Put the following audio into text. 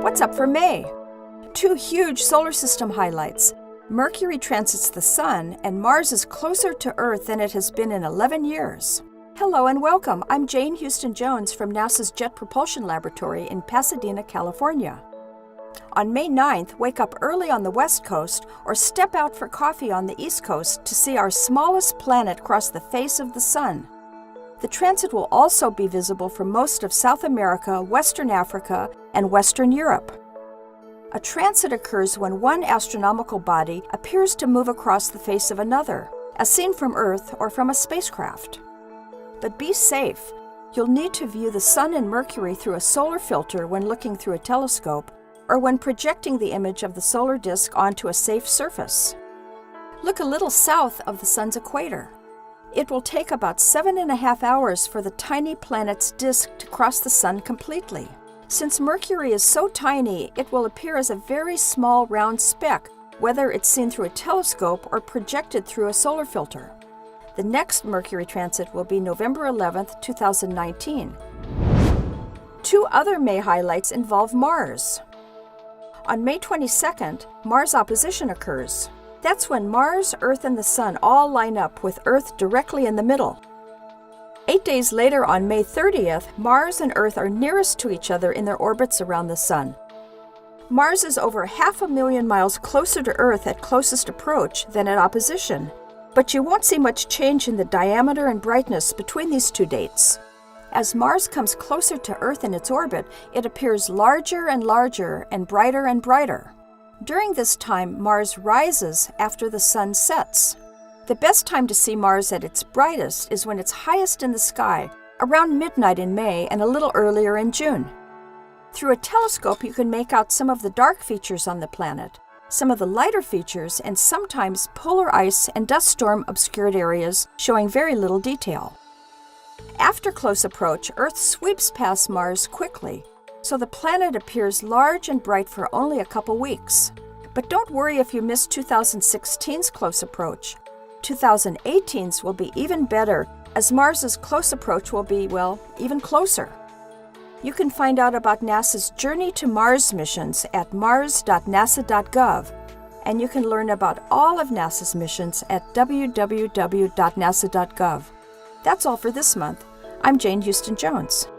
What's up for May? 2 huge solar system highlights. Mercury transits the Sun, and Mars is closer to Earth than it has been in 11 years. Hello and welcome. I'm Jane Houston Jones from NASA's Jet Propulsion Laboratory in Pasadena, California. On May 9th, wake up early on the West Coast or step out for coffee on the East Coast to see our smallest planet cross the face of the Sun. The transit will also be visible from most of South America, Western Africa, and Western Europe. A transit occurs when one astronomical body appears to move across the face of another, as seen from Earth or from a spacecraft. But be safe. You'll need to view the Sun and Mercury through a solar filter when looking through a telescope or when projecting the image of the solar disk onto a safe surface. Look a little south of the Sun's equator. It will take about 7.5 hours for the tiny planet's disk to cross the Sun completely. Since Mercury is so tiny, it will appear as a very small round speck, whether it's seen through a telescope or projected through a solar filter. The next Mercury transit will be November 11th, 2019. 2 other May highlights involve Mars. On May 22nd, Mars opposition occurs. That's when Mars, Earth, and the Sun all line up with Earth directly in the middle. 8 days later, on May 30th, Mars and Earth are nearest to each other in their orbits around the Sun. Mars is over 500,000 miles closer to Earth at closest approach than at opposition, but you won't see much change in the diameter and brightness between these 2 dates. As Mars comes closer to Earth in its orbit, it appears larger and larger and brighter. During this time, Mars rises after the Sun sets. The best time to see Mars at its brightest is when it's highest in the sky, around midnight in May and a little earlier in June. Through a telescope, you can make out some of the dark features on the planet, some of the lighter features, and sometimes polar ice and dust storm obscured areas showing very little detail. After close approach, Earth sweeps past Mars quickly, so the planet appears large and bright for only a couple weeks. But don't worry if you missed 2016's close approach. 2018's will be even better, as Mars's close approach will be, well, even closer. You can find out about NASA's Journey to Mars missions at mars.nasa.gov, and you can learn about all of NASA's missions at www.nasa.gov. That's all for this month. I'm Jane Houston Jones.